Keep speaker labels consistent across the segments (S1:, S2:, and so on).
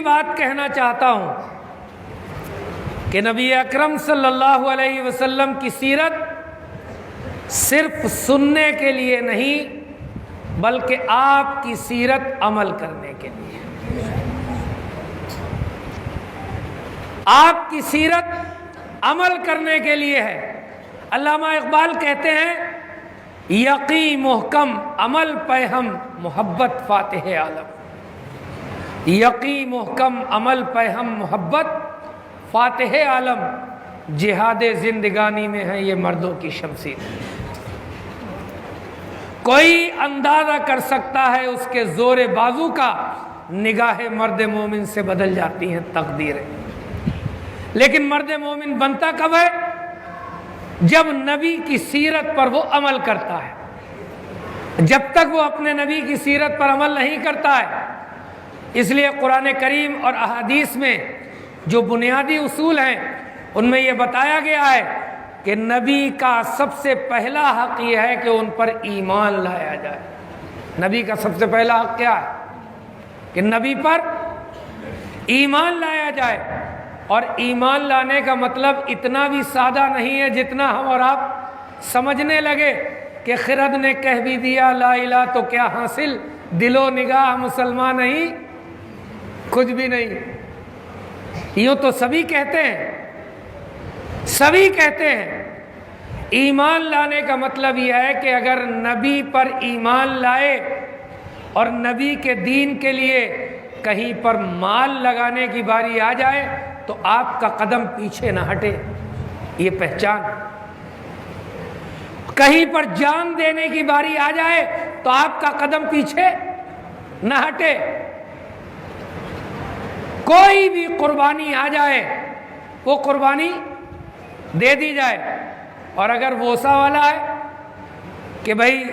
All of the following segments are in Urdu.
S1: بات کہنا چاہتا ہوں کہ نبی اکرم صلی اللہ علیہ وسلم کی سیرت صرف سننے کے لیے نہیں بلکہ آپ کی سیرت عمل کرنے کے لیے، آپ کی سیرت عمل کرنے کے لیے ہے۔ علامہ اقبال کہتے ہیں یقی محکم عمل پہ ہم محبت فاتح عالم، یقی محکم عمل پہ ہم محبت فاتح عالم، جہاد زندگانی میں ہے یہ مردوں کی شمشیر۔ کوئی اندازہ کر سکتا ہے اس کے زور بازو کا، نگاہ مرد مومن سے بدل جاتی ہیں تقدیریں۔ لیکن مرد مومن بنتا کب ہے؟ جب نبی کی سیرت پر وہ عمل کرتا ہے۔ جب تک وہ اپنے نبی کی سیرت پر عمل نہیں کرتا ہے، اس لیے قرآن کریم اور احادیث میں جو بنیادی اصول ہیں ان میں یہ بتایا گیا ہے کہ نبی کا سب سے پہلا حق یہ ہے کہ ان پر ایمان لایا جائے۔ نبی کا سب سے پہلا حق کیا ہے؟ کہ نبی پر ایمان لایا جائے۔ اور ایمان لانے کا مطلب اتنا بھی سادہ نہیں ہے جتنا ہم اور آپ سمجھنے لگے کہ خرد نے کہہ بھی دیا لا الہ تو کیا حاصل، دل و نگاہ مسلمان نہیں، کچھ بھی نہیں۔ یوں تو سبھی کہتے ہیں، سبھی کہتے ہیں۔ ایمان لانے کا مطلب یہ ہے کہ اگر نبی پر ایمان لائے اور نبی کے دین کے لیے کہیں پر مال لگانے کی باری آ جائے تو آپ کا قدم پیچھے نہ ہٹے، یہ پہچان۔ کہیں پر جان دینے کی باری آ جائے تو آپ کا قدم پیچھے نہ ہٹے۔ کوئی بھی قربانی آ جائے وہ قربانی دے دی جائے۔ اور اگر ووسا والا ہے کہ بھائی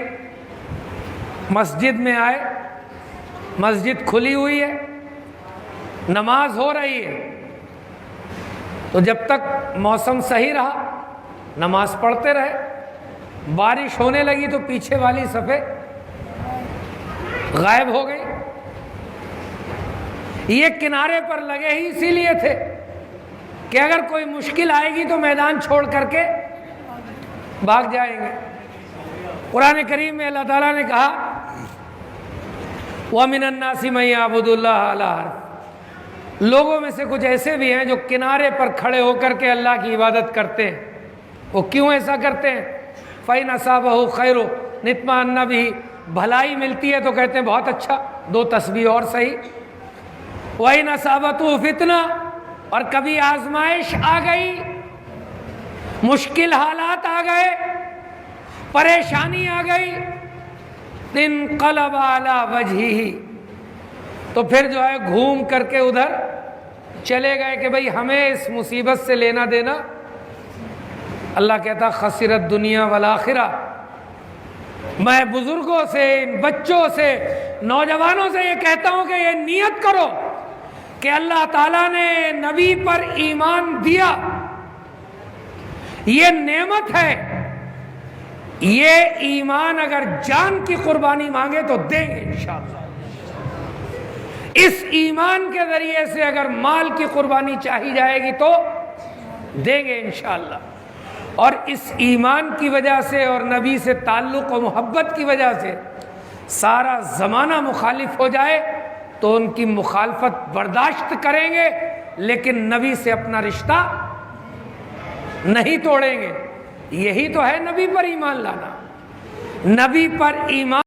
S1: مسجد میں آئے، مسجد کھلی ہوئی ہے، نماز ہو رہی ہے، تو جب تک موسم صحیح رہا نماز پڑھتے رہے، بارش ہونے لگی تو پیچھے والی صفیں غائب ہو گئی۔ یہ کنارے پر لگے ہی اسی لیے تھے کہ اگر کوئی مشکل آئے گی تو میدان چھوڑ کر کے بھاگ جائیں گے۔ قرآن کریم میں اللہ تعالیٰ نے کہا وَمِنَ النَّاسِ مَن يَعْبُدُ اللَّهَ عَلَىٰ حَرْفٍ، لوگوں میں سے کچھ ایسے بھی ہیں جو کنارے پر کھڑے ہو کر کے اللہ کی عبادت کرتے ہیں۔ وہ کیوں ایسا کرتے ہیں؟ فَإِنْ أَصَابَهُ خَيْرٌ اطْمَأَنَّ بِهِ، بھلائی ملتی ہے تو کہتے ہیں بہت اچھا، دو تسبیح اور صحیح۔ وَإِنْ أَصَابَتْهُ فِتْنَةٌ، اور کبھی آزمائش آ گئی، مشکل حالات آ گئے، پریشانی آ گئی، انقلب علی وجہہ، تو پھر جو ہے گھوم کر کے ادھر چلے گئے کہ بھئی ہمیں اس مصیبت سے لینا دینا۔ اللہ کہتا خسرت دنیا والآخرہ۔ میں بزرگوں سے، بچوں سے، نوجوانوں سے یہ کہتا ہوں کہ یہ نیت کرو کہ اللہ تعالیٰ نے نبی پر ایمان دیا، یہ نعمت ہے، یہ ایمان اگر جان کی قربانی مانگے تو دیں گے انشاءاللہ۔ اس ایمان کے ذریعے سے اگر مال کی قربانی چاہی جائے گی تو دیں گے انشاءاللہ۔ اور اس ایمان کی وجہ سے اور نبی سے تعلق و محبت کی وجہ سے سارا زمانہ مخالف ہو جائے تو ان کی مخالفت برداشت کریں گے، لیکن نبی سے اپنا رشتہ نہیں توڑیں گے۔ یہی تو ہے نبی پر ایمان لانا۔ نبی پر ایمان